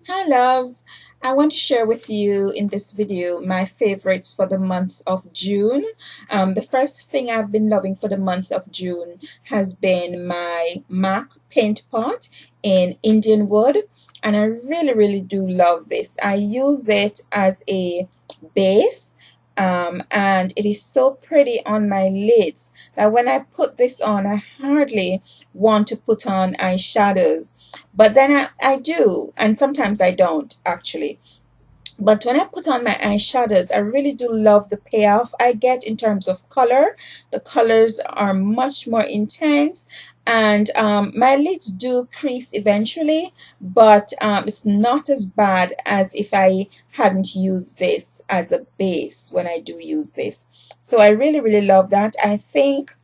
Hi loves, I want to share with you in this video my favorites for the month of June. The first thing I've been loving for the month of June has been my MAC paint pot in Indianwood, and I really do love this. I use it as a base, and it is so pretty on my lids that when I put this on I hardly want to put on eyeshadows, but then I do, and sometimes I don't actually. But when I put on my eyeshadows, I really do love the payoff I get in terms of color. The colors are much more intense, and my lids do crease eventually, but it's not as bad as if I hadn't used this as a base when I do use this. So I really love that. I think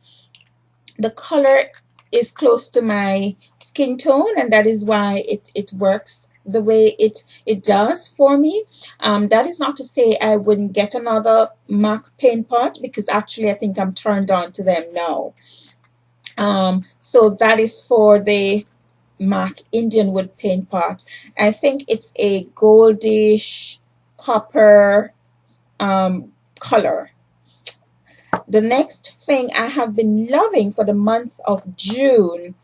the color is close to my skin tone, and that is why it works the way it does for me. That is not to say I wouldn't get another MAC paint pot, because actually I think I'm turned on to them now. So that is for the MAC Indianwood paint pot. I think it's a goldish copper color. The next thing I have been loving for the month of June,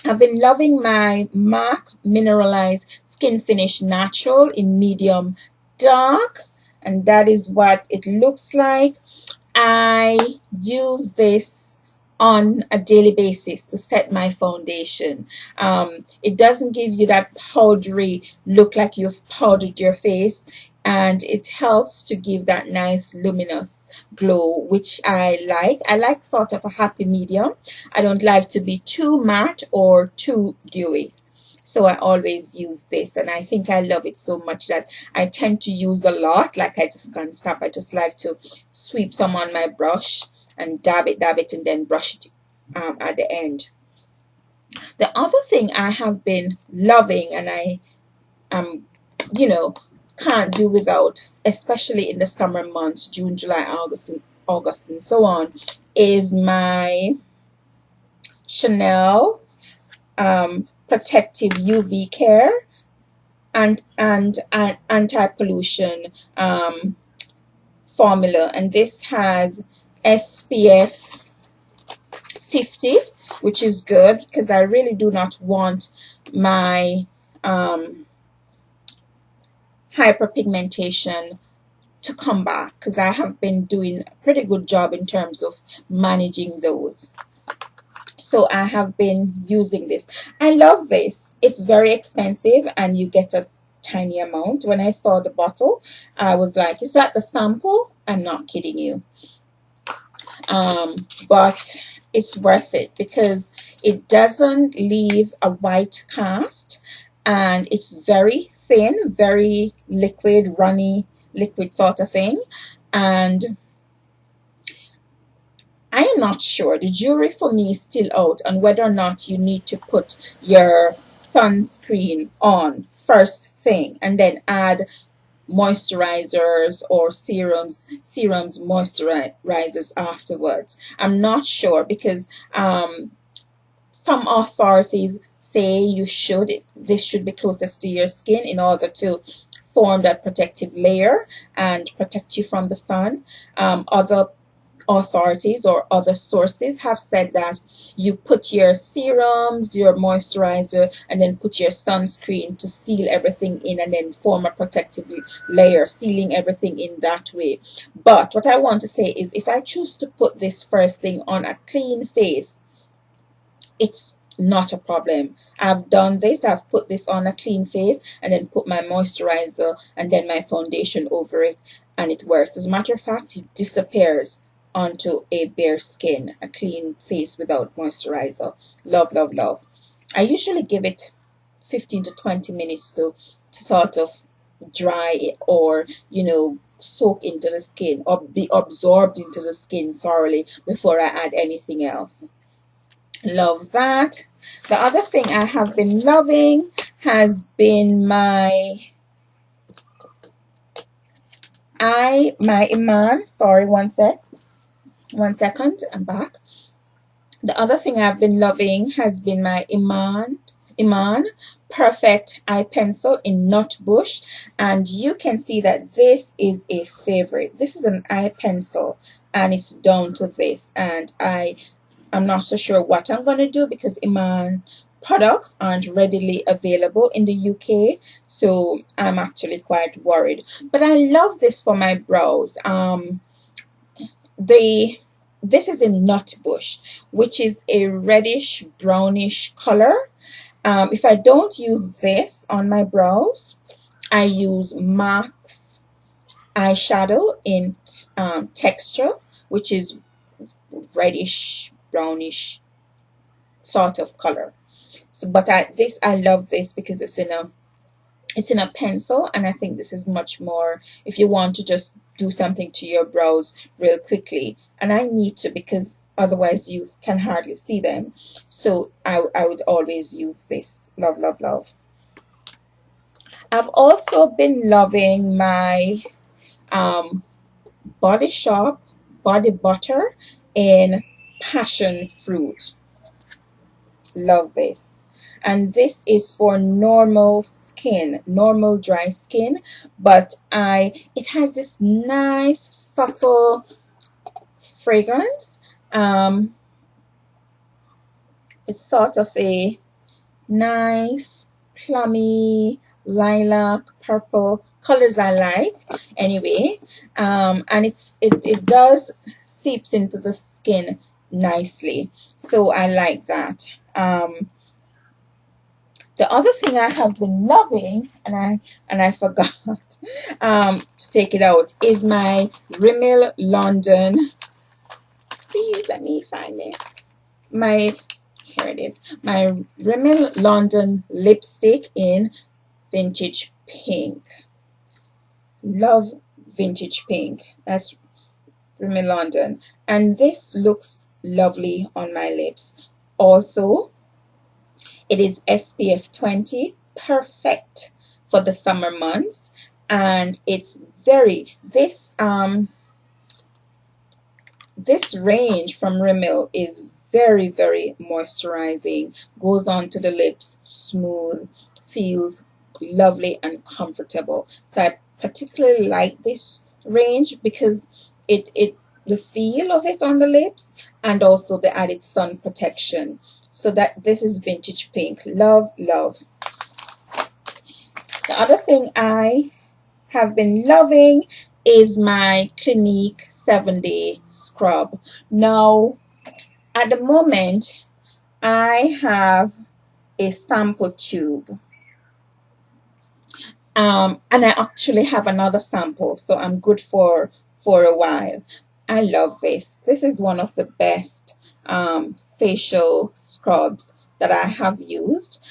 I've been loving my MAC Mineralize Skinfinish Natural in medium dark, and that is what it looks like. I use this on a daily basis to set my foundation. It doesn't give you that powdery look like you've powdered your face, and it helps to give that nice luminous glow, which I like. I like sort of a happy medium. I don't like to be too matte or too dewy. So I always use this, and I think I love it so much that I tend to use a lot. Like, I just can't stop. I just like to sweep some on my brush and dab it, and then brush it at the end. The other thing I have been loving, and I you know, can't do without, especially in the summer months, June, July, August, and so on, is my Chanel Protective UV Care and anti-pollution formula, and this has SPF 50, which is good because I really do not want my hyperpigmentation to come back, because I have been doing a pretty good job in terms of managing those. So I have been using this. I love this. It's very expensive and you get a tiny amount. When I saw the bottle, I was like, is that the sample? I'm not kidding you. But it's worth it because it doesn't leave a white cast, and it's very thin, very liquid, runny liquid sort of thing. And I am not sure. The jury for me is still out on whether or not you need to put your sunscreen on first thing and then add moisturizers or serums moisturizers afterwards. I'm not sure because some authorities say you should, this should be closest to your skin in order to form that protective layer and protect you from the sun. Other authorities or other sources have said that you put your serums, your moisturizer, and then put your sunscreen to seal everything in and then form a protective layer, sealing everything in that way. But what I want to say is, if I choose to put this first thing on a clean face, it's not a problem. I've done this. I've put this on a clean face and then put my moisturizer and then my foundation over it, and it works. As a matter of fact, it disappears onto a bare skin, a clean face without moisturizer. Love. I usually give it 15 to 20 minutes to sort of dry it, or soak into the skin or be absorbed into the skin thoroughly before I add anything else. Love that. The other thing I have been loving has been my Iman, sorry, one second, I'm back. The other thing I've been loving has been my Iman Iman Perfect Eye Pencil in Nut Bush, and you can see that this is a favorite. This is an eye pencil and it's down to this, and I'm not so sure what I'm going to do because Iman products aren't readily available in the UK, so I'm actually quite worried. But I love this for my brows. This is in Nut Bush, which is a reddish brownish color. If I don't use this on my brows, I use MAC's eyeshadow in Texture, which is reddish brownish sort of color. So, but I love this because it's in a pencil, and I think this is much more if you want to just do something to your brows real quickly. And I need to, because otherwise you can hardly see them. So I would always use this. Love, love, love. I've also been loving my Body Shop body butter in passion fruit. Love this. And this is for normal skin, normal dry skin, but it has this nice subtle fragrance. It's sort of a nice plummy lilac purple colors I like anyway, and it does seeps into the skin nicely, so I like that. The other thing I have been loving, and I forgot to take it out, is my Rimmel London. Please let me find it. Here it is. My Rimmel London lipstick in vintage pink. Love vintage pink. That's Rimmel London, and this looks lovely on my lips. Also, it is SPF 20, perfect for the summer months, and it's this range from Rimmel is very, very moisturizing, goes on to the lips smooth, feels lovely and comfortable. So I particularly like this range because the feel of it on the lips, and also the added sun protection. So this is vintage pink. Love, love. The other thing I have been loving is my Clinique 7-day scrub. Now, at the moment, I have a sample tube. And I actually have another sample, so I'm good for a while. I love this. This is one of the best facial scrubs that I have used,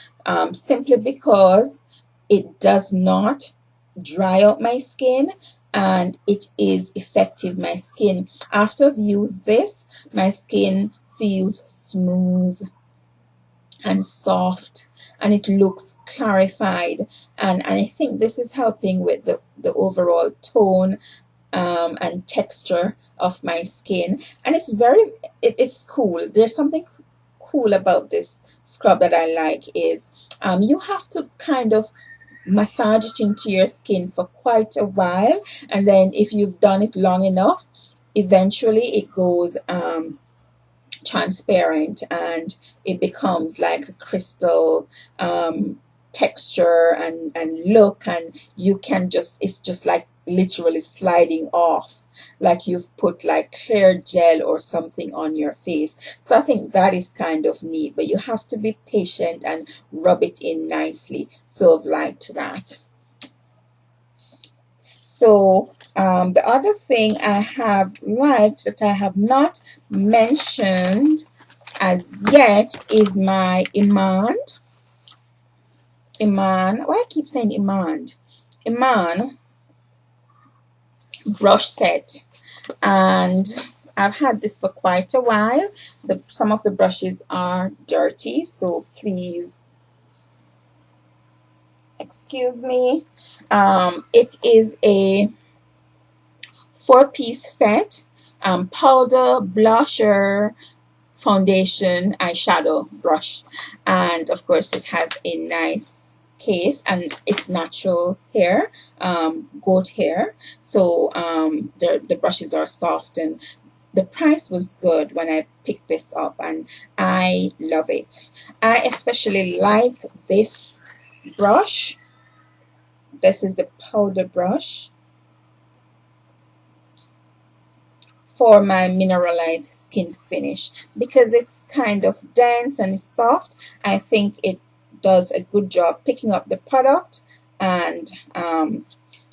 simply because it does not dry out my skin, and it is effective. My skin, after I've used this, my skin feels smooth and soft, and it looks clarified, and I think this is helping with the overall tone and texture of my skin, and it's cool. There's something cool about this scrub that I like is you have to kind of massage it into your skin for quite a while, and then if you've done it long enough, eventually it goes transparent, and it becomes like a crystal texture and look, and you can it's just like literally sliding off, like you've put like clear gel or something on your face. So I think that is kind of neat, but you have to be patient and rub it in nicely. So I've liked that. So the other thing I have liked that I have not mentioned as yet is my Iman. Why I keep saying Iman Brush Set, and I've had this for quite a while. Some of the brushes are dirty, so please excuse me. It is a 4-piece set, powder, blusher, foundation eyeshadow brush, and of course it has a nice case, and it's natural hair, goat hair, so the brushes are soft, and the price was good when I picked this up, and I love it. I especially like this brush. This is the powder brush for my Mineralize Skin Finish because it's kind of dense and it's soft. I think it does a good job picking up the product and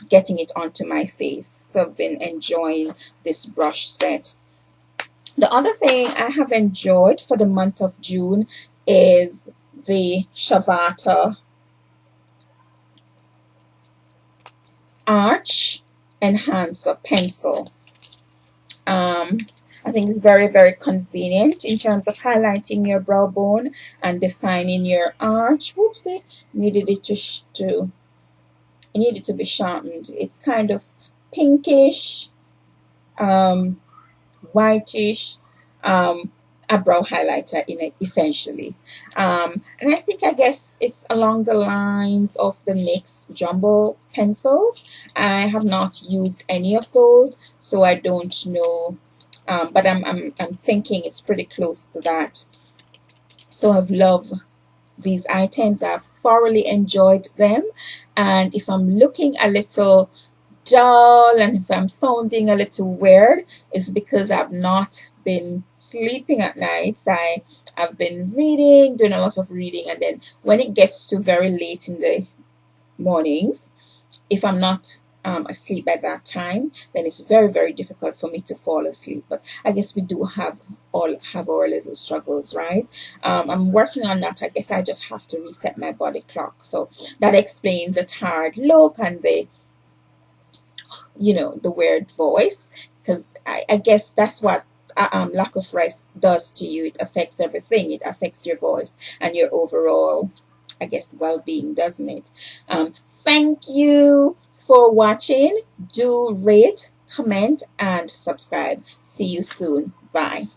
getting it onto my face. So I've been enjoying this brush set. The other thing I have enjoyed for the month of June is the Shavata Arch Enhancer Pencil. I think it's very, very convenient in terms of highlighting your brow bone and defining your arch. Whoopsie, needed it it needed to be sharpened. It's kind of pinkish, whitish, a brow highlighter in it essentially. And I guess it's along the lines of the NYX jumbo pencils. I have not used any of those, so I don't know, but I'm thinking it's pretty close to that. So I've loved these items. I've thoroughly enjoyed them, and if I'm looking a little dull and if I'm sounding a little weird, it's because I've not been sleeping at nights. I've been reading, doing a lot of reading, and then when it gets to very late in the mornings, if I'm not asleep at that time, then it's very, very difficult for me to fall asleep. But I guess we do all have our little struggles, right? I'm working on that. I guess I just have to reset my body clock. So that explains the tired look and the the weird voice, because I guess that's what lack of rest does to you. It affects everything. It affects your voice and your overall, I guess, well-being, doesn't it? Thank you for watching. Do rate, comment, and subscribe. See you soon. Bye.